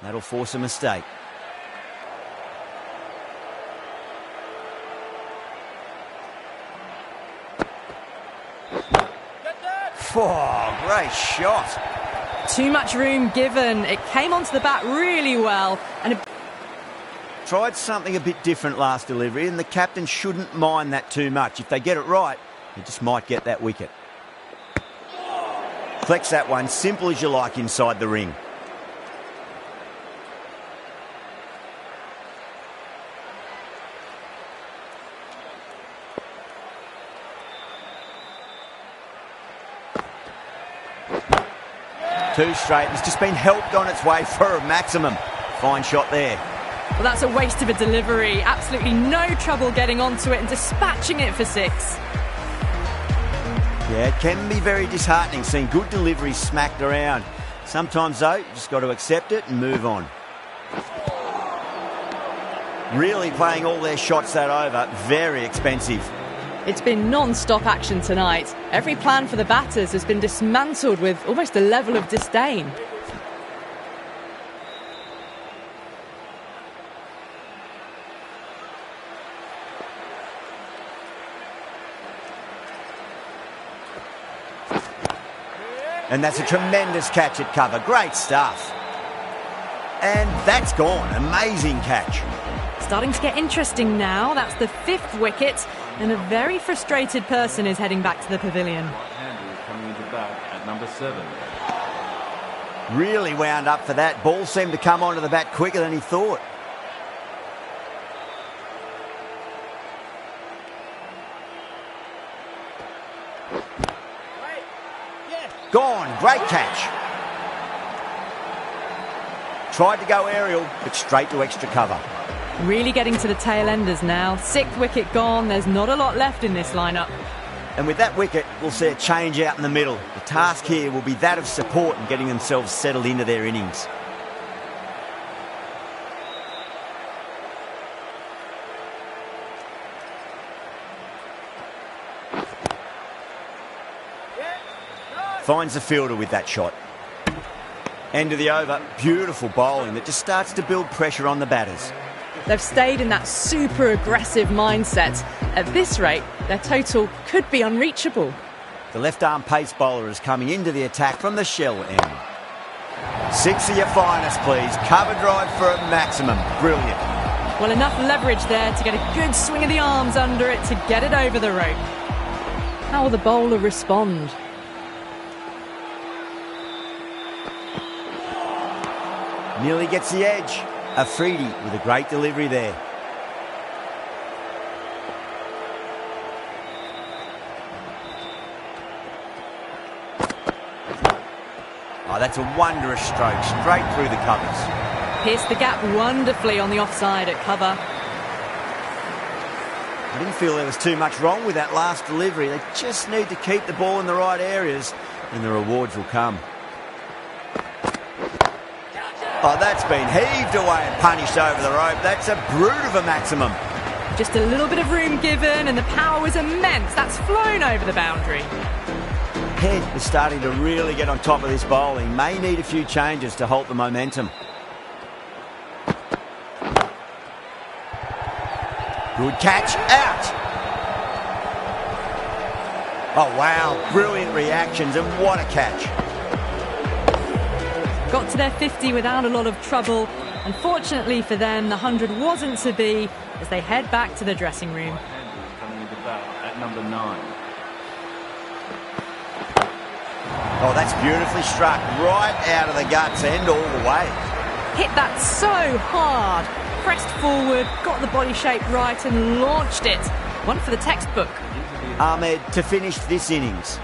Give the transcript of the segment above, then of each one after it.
That'll force a mistake. Oh, great shot. Too much room given. It came onto the bat really well. And tried something a bit different last delivery, and the captain shouldn't mind that too much. If they get it right, they just might get that wicket. Flex that one, simple as you like inside the ring. Two straight. It's just been helped on its way for a maximum. Fine shot there. Well, that's a waste of a delivery. Absolutely no trouble getting onto it and dispatching it for 6. Yeah, it can be very disheartening seeing good deliveries smacked around. Sometimes, though, you just got to accept it and move on. Really playing all their shots that over. Very expensive. It's been non-stop action tonight. Every plan for the batters has been dismantled with almost a level of disdain. And that's a tremendous catch at cover. Great stuff. And that's gone. Amazing catch. Starting to get interesting now. That's the 5th wicket, and a very frustrated person is heading back to the pavilion. Right-hander coming into bat at number 7. Really wound up for that. Ball seemed to come onto the bat quicker than he thought. Gone. Great catch. Tried to go aerial, but straight to extra cover. Really getting to the tail enders now. 6th wicket gone. There's not a lot left in this lineup. And with that wicket, we'll see a change out in the middle. The task here will be that of support and getting themselves settled into their innings. Finds the fielder with that shot. End of the over. Beautiful bowling that just starts to build pressure on the batters. They've stayed in that super aggressive mindset. At this rate, their total could be unreachable. The left-arm pace bowler is coming into the attack from the shell end. 6 of your finest, please. Cover drive for a maximum. Brilliant. Well, enough leverage there to get a good swing of the arms under it to get it over the rope. How will the bowler respond? Nearly gets the edge. Afridi with a great delivery there. Oh, that's a wondrous stroke, straight through the covers. Pierced the gap wonderfully on the offside at cover. I didn't feel there was too much wrong with that last delivery. They just need to keep the ball in the right areas and the rewards will come. Oh, that's been heaved away and punished over the rope. That's a brute of a maximum. Just a little bit of room given and the power was immense. That's flown over the boundary. Head is starting to really get on top of this bowling. May need a few changes to halt the momentum. Good catch. Out. Oh, wow. Brilliant reactions and what a catch. Got to their 50 without a lot of trouble. Unfortunately for them, the 100 wasn't to be as they head back to the dressing room. Right-hander coming into bat at number 9. Oh, that's beautifully struck. Right out of the guts end all the way. Hit that so hard. Pressed forward, got the body shape right and launched it. One for the textbook. Ahmed to finish this innings.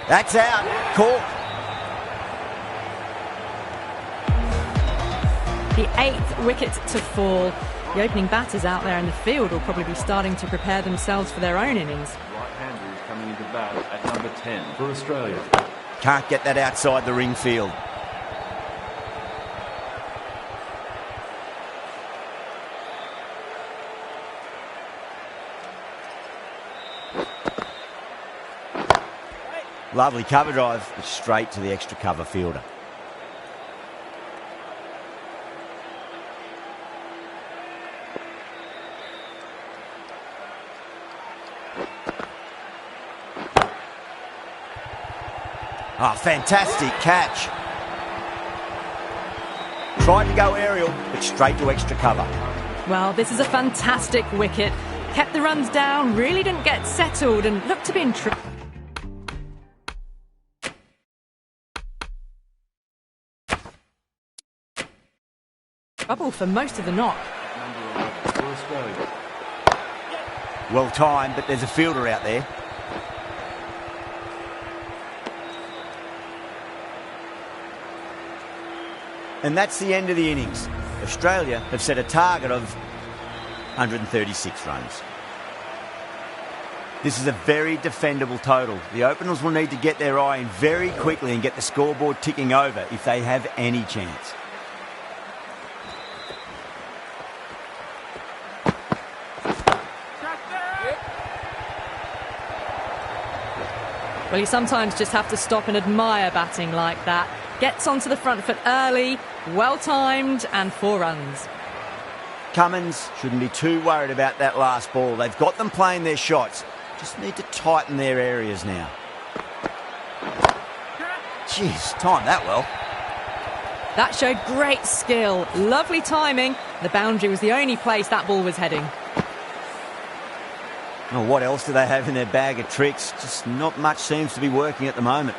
That's out. Caught. The 8th wicket to fall. The opening batters out there in the field will probably be starting to prepare themselves for their own innings. Right-hander is coming Coming into bat at number 10 for Australia. Can't get that outside the ring field. Lovely cover drive, but straight to the extra cover fielder. Ah, fantastic catch. Tried to go aerial, but straight to extra cover. Well, this is a fantastic wicket. Kept the runs down, really didn't get settled and looked to be in trouble for most of the knock. Number 11 for Australia. Well timed, but there's a fielder out there. And that's the end of the innings. Australia have set a target of 136 runs. This is a very defendable total. The openers will need to get their eye in very quickly and get the scoreboard ticking over if they have any chance. Well, you sometimes just have to stop and admire batting like that. Gets onto the front foot early, well-timed, and 4 runs. Cummins shouldn't be too worried about that last ball. They've got them playing their shots. Just need to tighten their areas now. Jeez, timed that well. That showed great skill. Lovely timing. The boundary was the only place that ball was heading. Well, what else do they have in their bag of tricks? Just not much seems to be working at the moment.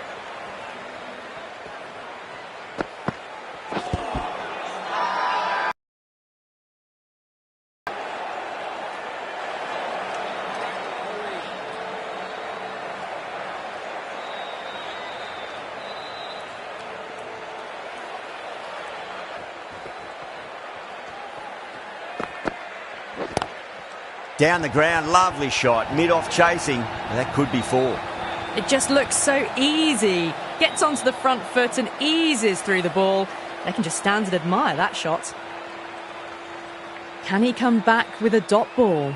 Down the ground, lovely shot. Mid-off chasing. That could be 4. It just looks so easy. Gets onto the front foot and eases through the ball. They can just stand and admire that shot. Can he come back with a dot ball?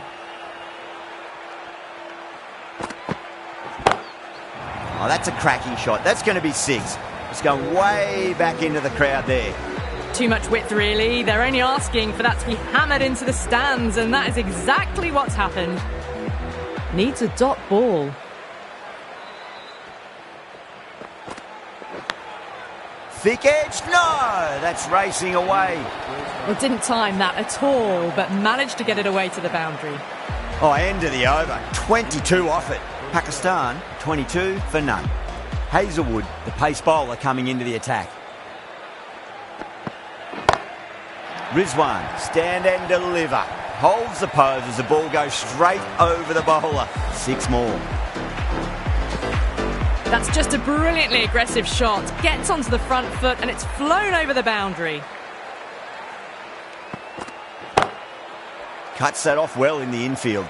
Oh, that's a cracking shot. That's going to be 6. It's going way back into the crowd there. Too much width, really. They're only asking for that to be hammered into the stands, and that is exactly what's happened. Needs a dot ball. Thick edge? No! That's racing away. Well, didn't time that at all, but managed to get it away to the boundary. Oh, end of the over. 22 off it. Pakistan, 22 for none. Hazelwood, the pace bowler, coming into the attack. Rizwan, stand and deliver. Holds the pose as the ball goes straight over the bowler. 6 more. That's just a brilliantly aggressive shot. Gets onto the front foot and it's flown over the boundary. Cuts that off well in the infield.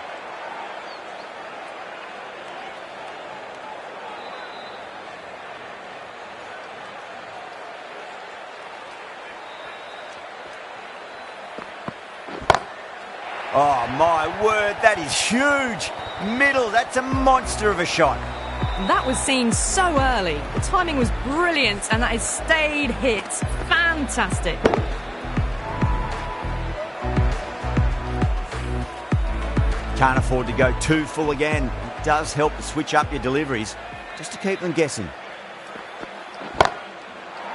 Oh, my word, that is huge. Middle, that's a monster of a shot. That was seen so early. The timing was brilliant and that has stayed hit. Fantastic. Can't afford to go too full again. It does help to switch up your deliveries, just to keep them guessing.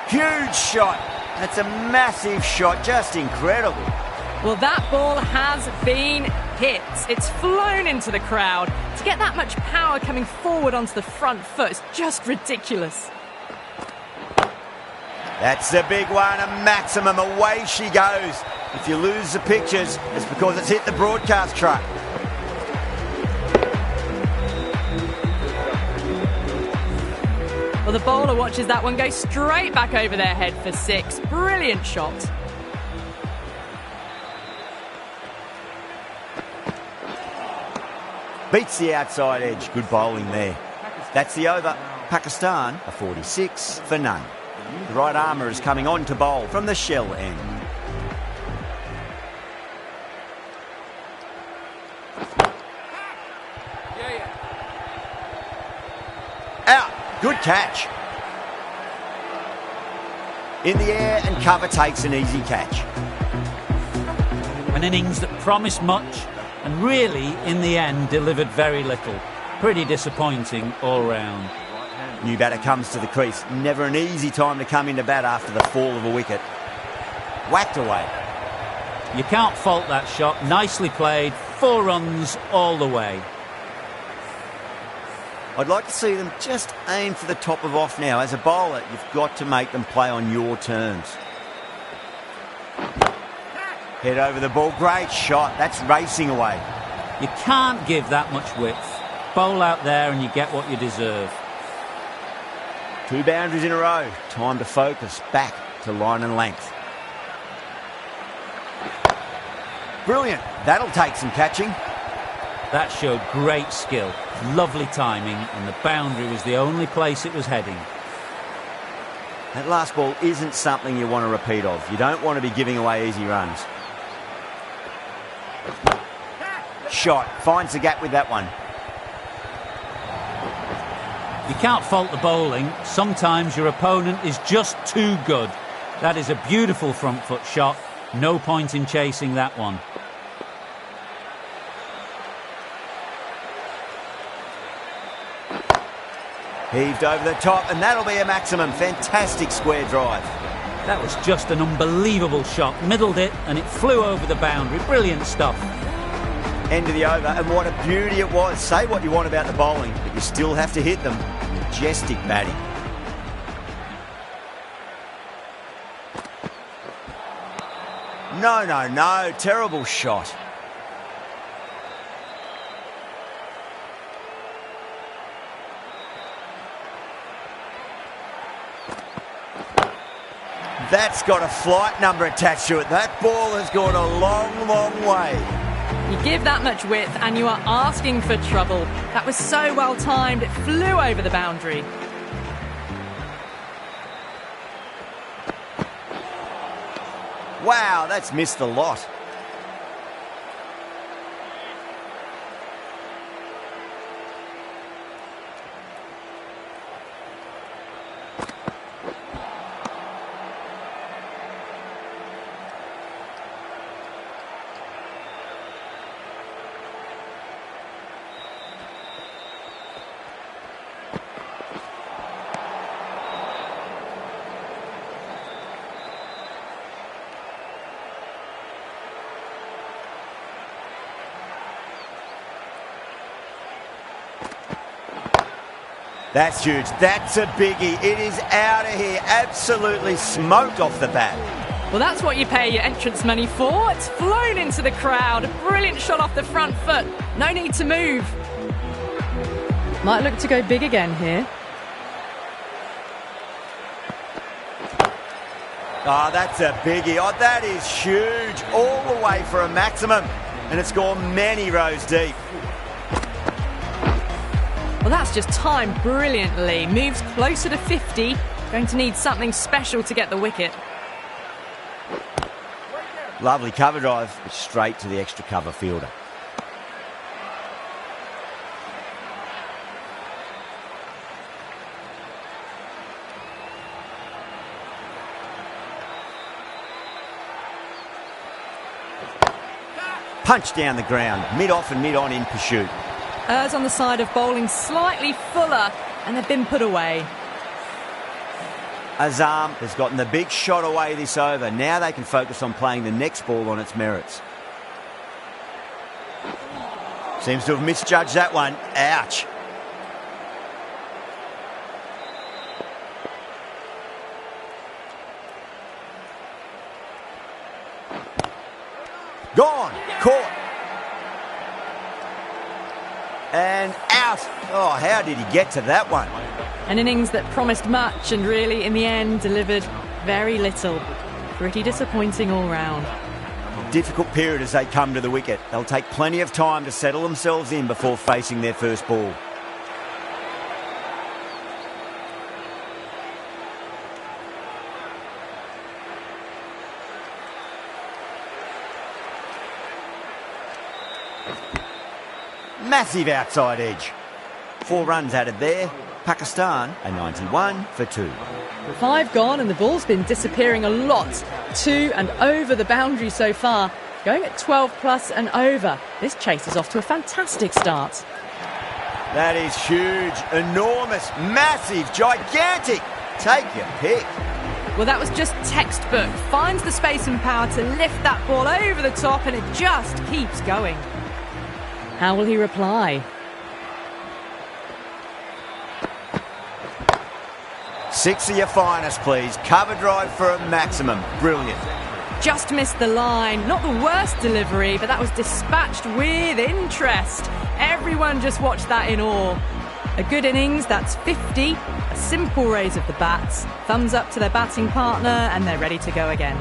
Huge shot. That's a massive shot, just incredible. Well, that ball has been hit. It's flown into the crowd. To get that much power coming forward onto the front foot is just ridiculous. That's a big one, a maximum. Away she goes. If you lose the pictures, it's because it's hit the broadcast truck. Well, the bowler watches that one go straight back over their head for 6. Brilliant shot. Beats the outside edge. Good bowling there. That's the over. Pakistan are 46 for none. The right armour is coming on to bowl from the shell end. Out. Good catch. In the air and cover takes an easy catch. An innings that promised much and really, in the end, delivered very little. Pretty disappointing all round. New batter comes to the crease. Never an easy time to come into bat after the fall of a wicket. Whacked away. You can't fault that shot. Nicely played. 4 runs all the way. I'd like to see them just aim for the top of off now. As a bowler, you've got to make them play on your terms. Head over the ball. Great shot. That's racing away. You can't give that much width. Bowl out there and you get what you deserve. 2 boundaries in a row. Time to focus back to line and length. Brilliant. That'll take some catching. That showed great skill, lovely timing, and the boundary was the only place it was heading. That last ball isn't something you want to repeat of. You don't want to be giving away easy runs. Shot. Finds the gap with that one. You can't fault the bowling. Sometimes your opponent is just too good. That is a beautiful front foot shot. No point in chasing that one. Heaved over the top, and that'll be a maximum. Fantastic square drive. That was just an unbelievable shot. Middled it, and it flew over the boundary. Brilliant stuff. End of the over, and what a beauty it was. Say what you want about the bowling, but you still have to hit them. Majestic batting. No. Terrible shot. That's got a flight number attached to it. That ball has gone a long way. You give that much width and you are asking for trouble. That was so well timed, it flew over the boundary. Wow, that's missed a lot. That's huge. That's a biggie. It is out of here. Absolutely smoked off the bat. Well, that's what you pay your entrance money for. It's flown into the crowd. A brilliant shot off the front foot. No need to move. Might look to go big again here. Oh, that's a biggie. Oh, that is huge. All the way for a maximum. And it's gone many rows deep. Well, that's just timed brilliantly. Moves closer to 50. Going to need something special to get the wicket. Lovely cover drive, but straight to the extra cover fielder. Punch down the ground, mid-off and mid-on in pursuit. Errs on the side of bowling slightly fuller, and they've been put away. Azam has gotten the big shot away this over. Now they can focus on playing the next ball on its merits. Seems to have misjudged that one. Ouch. Gone. Caught. And out. Oh, how did he get to that one? An innings that promised much and really, in the end, delivered very little. Pretty disappointing all round. difficult period as they come to the wicket. They'll take plenty of time to settle themselves in before facing their first ball. Massive outside edge. 4 runs added there. Pakistan a 91 for 2. 5 gone and the ball's been disappearing a lot to and over the boundary so far. Going at 12 plus and over. This chase is off to a fantastic start. That is huge, enormous, massive, gigantic. Take your pick. Well, that was just textbook. Finds the space and power to lift that ball over the top and it just keeps going. How will he reply? 6 of your finest, please. Cover drive for a maximum. Brilliant. Just missed the line. Not the worst delivery, but that was dispatched with interest. Everyone just watched that in awe. A good innings, that's 50. A simple raise of the bats. Thumbs up to their batting partner, and they're ready to go again.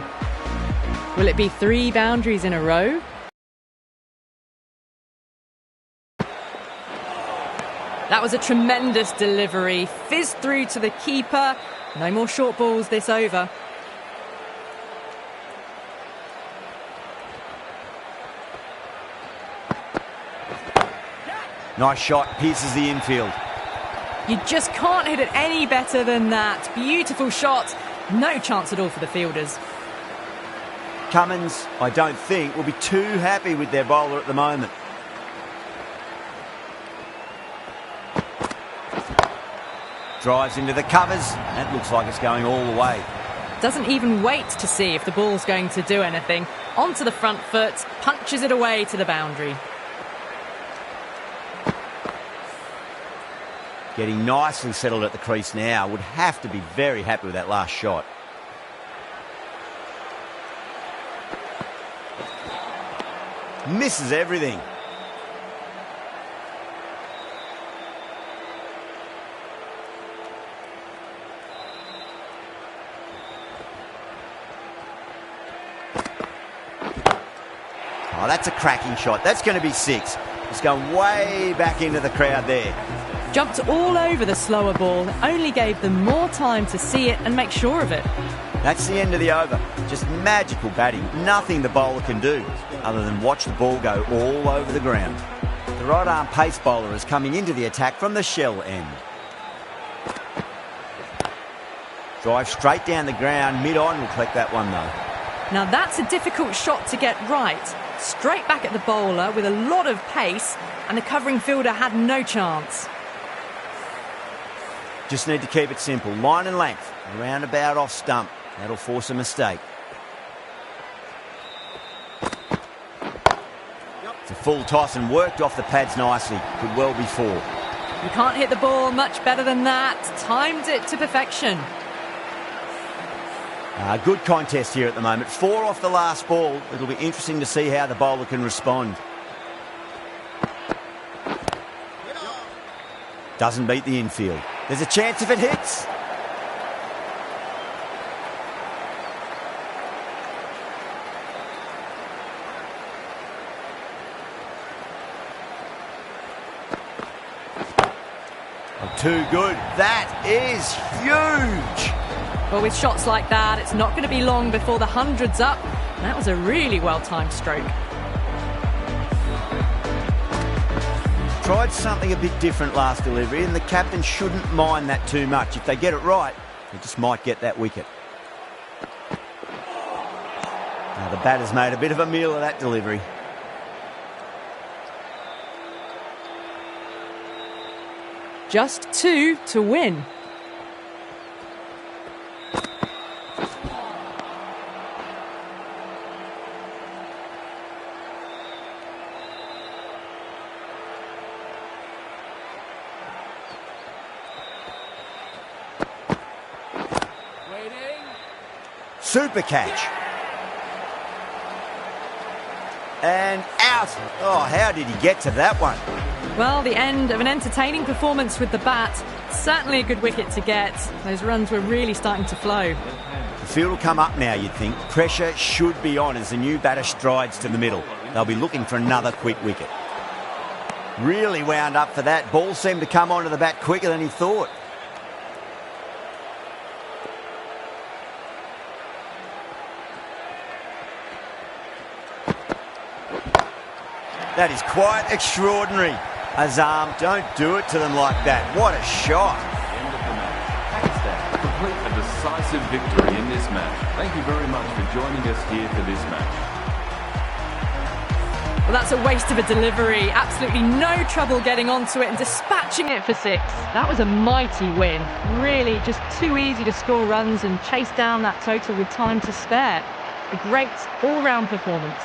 Will it be 3 boundaries in a row? That was a tremendous delivery. Fizzed through to the keeper. No more short balls this over. Nice shot, pierces the infield. You just can't hit it any better than that. Beautiful shot. No chance at all for the fielders. Cummins, I don't think, will be too happy with their bowler at the moment. Drives into the covers. That looks like it's going all the way. Doesn't even wait to see if the ball's going to do anything. Onto the front foot, punches it away to the boundary. Getting nicely settled at the crease now. Would have to be very happy with that last shot. Misses everything. Oh, that's a cracking shot. That's going to be 6. It's going way back into the crowd there. Jumped all over the slower ball. Only gave them more time to see it and make sure of it. That's the end of the over. Just magical batting. Nothing the bowler can do other than watch the ball go all over the ground. The right arm pace bowler is coming into the attack from the shell end. Drive straight down the ground. Mid-on will collect that one though. Now that's a difficult shot to get right. Straight back at the bowler with a lot of pace, and the covering fielder had no chance. Just need to keep it simple. Line and length. Around about off stump. That'll force a mistake. It's a full toss and worked off the pads nicely. Could well be 4. You can't hit the ball much better than that. Timed it to perfection. Good contest here at the moment. 4 off the last ball. It'll be interesting to see how the bowler can respond. Doesn't beat the infield. There's a chance if it hits. Too good. That is huge. Well, with shots like that, it's not going to be long before the 100's up. That was a really well-timed stroke. Tried something a bit different last delivery, and the captain shouldn't mind that too much. If they get it right, they just might get that wicket. Now the batter's made a bit of a meal of that delivery. Just 2 to win. Super catch. And out. Oh, how did he get to that one? Well, the end of an entertaining performance with the bat. Certainly a good wicket to get. Those runs were really starting to flow. The The field will come up now, you'd think. Pressure should be on as the new batter strides to the middle. They'll be looking for another quick wicket. Really wound up for that. Ball seemed to come onto the bat quicker than he thought. That is quite extraordinary. Azam, don't do it to them like that. What a shot. End of the match. Pakistan complete a decisive victory in this match. Thank you very much for joining us here for this match. Well, that's a waste of a delivery. Absolutely no trouble getting onto it and dispatching it for 6. That was a mighty win. Really just too easy to score runs and chase down that total with time to spare. A great all-round performance.